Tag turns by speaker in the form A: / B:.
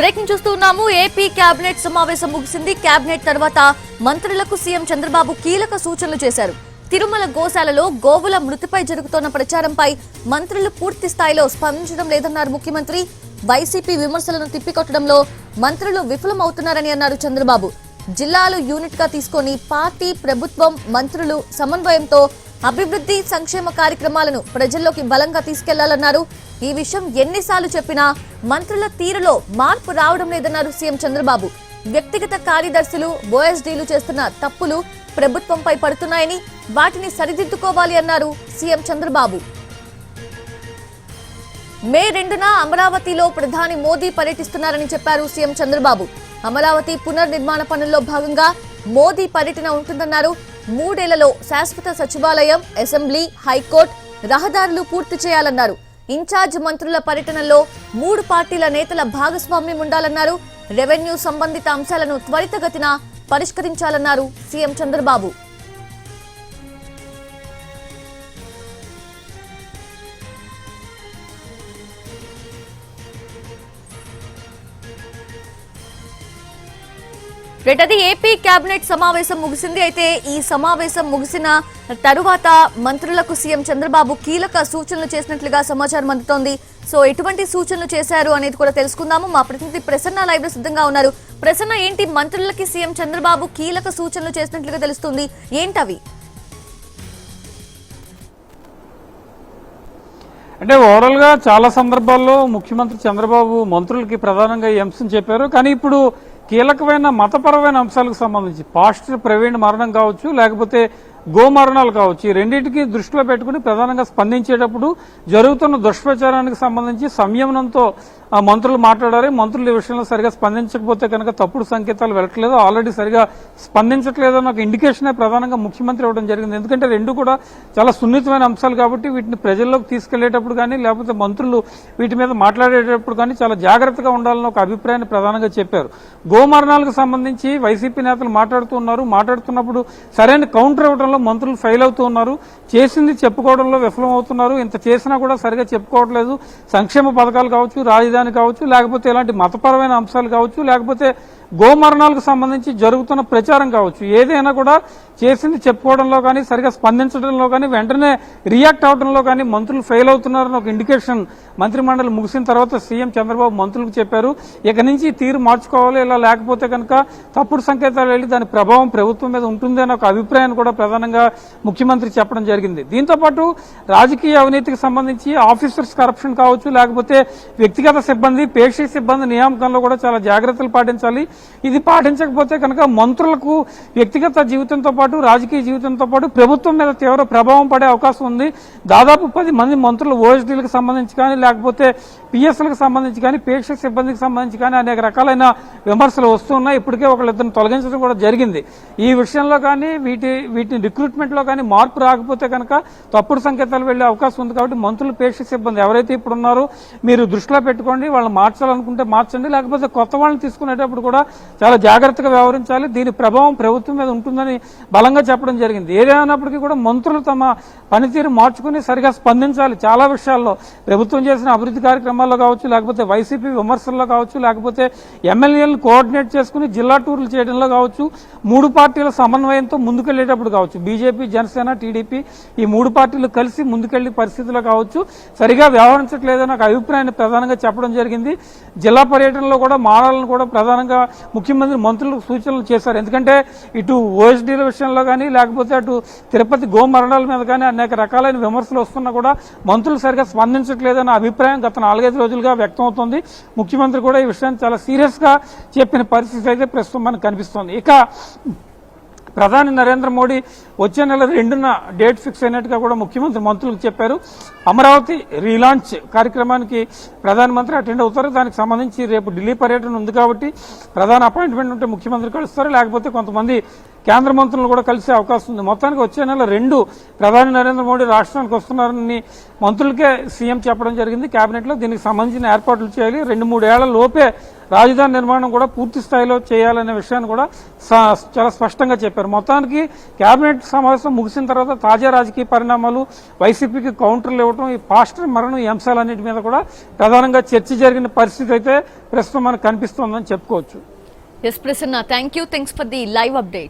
A: Breaking చూస్తున్నాము. AP cabinet సమావేశం ముగిసింది. కేబినెట్ తర్వాత మంత్రులకు సీఎం చంద్రబాబు కీలక సూచనలు చేశారు. తిరుమల గోశాలలో గోవుల మృతిపై జరుగుతున్న ప్రచారంపై మంత్రులు పూర్తి స్థాయిలో స్పందించడం లేదన్నారు ముఖ్యమంత్రి. వైసీపీ విమర్శలను తిప్పికొట్టడంలో మంత్రులు విఫలమవుతున్నారని అన్నారు చంద్రబాబు. జిల్లాలు యూనిట్ గా తీసుకొని పార్టీ, ప్రభుత్వం, మంత్రులు సమన్వయంతో అభివృద్ధి, సంక్షేమ కార్యక్రమాలను ప్రజల్లోకి బలంగా తీసుకెళ్లాలన్నారు. ఈ విషయం ఎన్నిసార్లు చెప్పినా మంత్రుల తీరులో మార్పు రావడం లేదన్నారు సీఎం చంద్రబాబు. వ్యక్తిగత కార్యదర్శులు, ఓఎస్డీలు చేస్తున్న తప్పులు ప్రభుత్వంపై పడుతున్నాయని, వాటిని సరిదిద్దుకోవాలి అన్నారు సీఎం చంద్రబాబు. మే 2న అమరావతిలో ప్రధాని మోదీ పర్యటిస్తున్నారని చెప్పారు సీఎం చంద్రబాబు. అమరావతి పునర్నిర్మాణ పనుల్లో భాగంగా మోదీ పర్యటన ఉంటుందన్నారు. 3 ఏళ్లలో శాశ్వత సచివాలయం, అసెంబ్లీ, హైకోర్టు, రహదారులు పూర్తి చేయాలన్నారు. ఇన్ఛార్జ్ మంత్రుల పర్యటనలో 3 పార్టీల నేతల భాగస్వామ్యం ఉండాలన్నారు. రెవెన్యూ సంబంధిత అంశాలను త్వరితగతిన పరిష్కరించాలన్నారు సీఎం చంద్రబాబు. అది ఏపీ కేబినెట్ సమావేశం ముగిసింది. అయితే ఈ సమావేశం ముగిసిన తరువాత మంత్రులకు సీఎం చంద్రబాబు కీలక సూచనలు చేసినట్లుగా సమాచారం అందుతోంది. సో ఎటువంటి సూచనలు చేశారు అనేది కూడా తెలుసుకుందాము. మా ప్రతినిధి ప్రసన్న లైవ్ లో సిద్ధంగా ఉన్నారు. ప్రసన్న, ఏంటి మంత్రులకి సీఎం చంద్రబాబు కీలక సూచనలు చేసినట్లుగా తెలుస్తుంది, ఏంటవి?
B: అంటే ఓవరాల్ గా చాలా సందర్భాల్లో ముఖ్యమంత్రి చంద్రబాబు మంత్రులకి ప్రధానంగా ఈ అంశం చెప్పారు. కానీ ఇప్పుడు కీలకమైన మతపరమైన అంశాలకు సంబంధించి పాస్టర్ ప్రవీణ్ మరణం కావచ్చు, లేకపోతే గోమరణాలు కావచ్చు, ఈ రెండింటికి దృష్టిలో పెట్టుకుని ప్రధానంగా స్పందించేటప్పుడు జరుగుతున్న దుష్ప్రచారానికి సంబంధించి సంయమనంతో మంత్రులు మాట్లాడారు. మంత్రులు ఈ విషయంలో సరిగా స్పందించకపోతే కనుక తప్పుడు సంకేతాలు వెళ్ళట్లేదు, ఆల్రెడీ సరిగా స్పందించట్లేదన్న ఒక ఇండికేషనే ప్రధానంగా ముఖ్యమంత్రి ఇవ్వడం జరిగింది. ఎందుకంటే రెండు కూడా చాలా సున్నితమైన అంశాలు కాబట్టి వీటిని ప్రజల్లోకి తీసుకెళ్లేటప్పుడు కానీ, లేకపోతే మంత్రులు వీటి మీద మాట్లాడేటప్పుడు కానీ చాలా జాగ్రత్తగా ఉండాలని ఒక అభిప్రాయాన్ని ప్రధానంగా చెప్పారు. గోమరణాలకు సంబంధించి వైసీపీ నేతలు మాట్లాడుతున్నప్పుడు సరైన కౌంటర్ ఇవ్వడంలో మంత్రులు ఫెయిల్ అవుతూ ఉన్నారు. చేసింది చెప్పుకోవడంలో విఫలం అవుతున్నారు. ఇంత చేసినా కూడా సరిగా చెప్పుకోవట్లేదు. సంక్షేమ పథకాలు కావచ్చు, రాజధాని కావచ్చు, లేకపోతే ఇలాంటి మతపరమైన అంశాలు కావచ్చు, లేకపోతే గోమరణాలకు సంబంధించి జరుగుతున్న ప్రచారం కావచ్చు, ఏదైనా కూడా చేసింది చెప్పుకోవడంలో కానీ, సరిగా స్పందించడంలో కానీ, వెంటనే రియాక్ట్ అవడంలో కానీ మంత్రులు ఫెయిల్ అవుతున్నారని ఒక ఇండికేషన్ మంత్రిమండలి ముగిసిన తర్వాత సీఎం చంద్రబాబు మంత్రులకు చెప్పారు. ఇక నుంచి తీరు మార్చుకోవాలి, ఇలా లేకపోతే కనుక తప్పుడు సంకేతాలు వెళ్లి దాని ప్రభావం ప్రభుత్వం మీద ఉంటుంది అనే ఒక అభిప్రాయాన్ని కూడా ప్రధానంగా ముఖ్యమంత్రి చెప్పడం జరిగింది. దీంతో పాటు రాజకీయ అవినీతికి సంబంధించి ఆఫీసర్స్ కరప్షన్ కావచ్చు, లేకపోతే వ్యక్తిగత సిబ్బంది, పేషీ సిబ్బంది నియామకంలో కూడా చాలా జాగ్రత్తలు పాటించాలి. ఇది పాటించకపోతే కనుక మంత్రులకు వ్యక్తిగత జీవితంతో పాటు, రాజకీయ జీవితంతో పాటు ప్రభుత్వం మీద తీవ్ర ప్రభావం పడే అవకాశం ఉంది. దాదాపు 10 మంది మంత్రులు ఓఎస్డీలకు సంబంధించి కానీ, లేకపోతే పిఎస్లకు సంబంధించి కానీ, పేషీ సిబ్బందికి సంబంధించి కానీ అనేక రకాలైన విమర్శలు వస్తున్నాయి. ఇప్పటికే ఒకళ్ళిద్దరిని తొలగించడం కూడా జరిగింది. ఈ విషయంలో కానీ, వీటిని రిక్రూట్మెంట్ లో కానీ మార్పు రాకపోతే కనుక తప్పుడు సంకేతాలు వెళ్లే అవకాశం ఉంది. కాబట్టి మంత్రులు, పేషీ సిబ్బంది ఎవరైతే ఇప్పుడు ఉన్నారో మీరు దృష్టిలో పెట్టుకోండి. వాళ్ళని మార్చాలనుకుంటే మార్చండి, లేకపోతే కొత్త వాళ్ళని తీసుకునేటప్పుడు కూడా చాలా జాగ్రత్తగా వ్యవహరించాలి. దీని ప్రభావం ప్రభుత్వం మీద ఉంటుందని బలంగా చెప్పడం జరిగింది. ఏదైనప్పటికీ కూడా మంత్రులు తమ పనితీరు మార్చుకుని సరిగా స్పందించాలి. చాలా విషయాల్లో ప్రభుత్వం చేసిన అభివృద్ధి కార్యక్రమాల్లో కావచ్చు, లేకపోతే వైసీపీ విమర్శల్లో కావచ్చు, లేకపోతే ఎమ్మెల్యేలను కోఆర్డినేట్ చేసుకుని జిల్లా టూర్లు చేయడంలో కావచ్చు, 3 పార్టీల సమన్వయంతో ముందుకెళ్లేటప్పుడు కావచ్చు, బీజేపీ, జనసేన, టీడీపీ ఈ 3 పార్టీలు కలిసి ముందుకెళ్లే పరిస్థితుల్లో కావచ్చు సరిగా వ్యవహరించట్లేదని ఒక అభిప్రాయాన్ని ప్రధానంగా చెప్పడం జరిగింది. జిల్లా పర్యటనలో కూడా మారాలను కూడా ప్రధానంగా ముఖ్యమంత్రి మంత్రులకు సూచనలు చేశారు. ఎందుకంటే ఇటు ఓఎస్డీల విషయంలో కానీ, లేకపోతే అటు తిరుపతి గోమరణాల మీద కానీ అనేక రకాలైన విమర్శలు వస్తున్నా కూడా మంత్రులు సరిగా స్పందించట్లేదన్న అభిప్రాయం గత 4-5 రోజులుగా వ్యక్తం అవుతోంది. ముఖ్యమంత్రి కూడా ఈ విషయాన్ని చాలా సీరియస్ గా చెప్పిన పరిస్థితి అయితే ప్రస్తుతం మనకు కనిపిస్తోంది. ఇక ప్రధాని నరేంద్ర మోడీ వచ్చే నెల 2న డేట్ ఫిక్స్ అయినట్టుగా కూడా ముఖ్యమంత్రి మంత్రులకు చెప్పారు. అమరావతి రీలాంచ్ కార్యక్రమానికి ప్రధానమంత్రి అటెండ్ అవుతారు. దానికి సంబంధించి రేపు ఢిల్లీ పర్యటన ఉంది కాబట్టి ప్రధాన అపాయింట్మెంట్ ఉంటే ముఖ్యమంత్రి కలుస్తారు, లేకపోతే కొంతమంది కేంద్ర మంత్రులను కూడా కలిసే అవకాశం ఉంది. మొత్తానికి వచ్చే నెల 2 ప్రధాని నరేంద్ర మోడీ రాష్ట్రానికి వస్తున్నారని మంత్రులకే సీఎం చెప్పడం జరిగింది కేబినెట్లో. దీనికి సంబంధించిన ఏర్పాట్లు చేయాలి, 2-3 ఏళ్ల లోపే రాజధాని నిర్మాణం కూడా పూర్తి స్థాయిలో చేయాలనే విషయాన్ని కూడా చాలా స్పష్టంగా చెప్పారు. మొత్తానికి కేబినెట్ సమావేశం ముగిసిన తర్వాత తాజా రాజకీయ పరిణామాలు, వైసీపీకి కౌంటర్లు ఇవ్వడం, ఈ పాస్టర్ మరణం, ఈ అంశాలన్నింటి మీద కూడా ప్రధానంగా చర్చ జరిగిన పరిస్థితి అయితే ప్రస్తుతం మనకు కనిపిస్తోందని చెప్పుకోవచ్చు.
A: Yes Prasanna, thank you, thanks for the live update.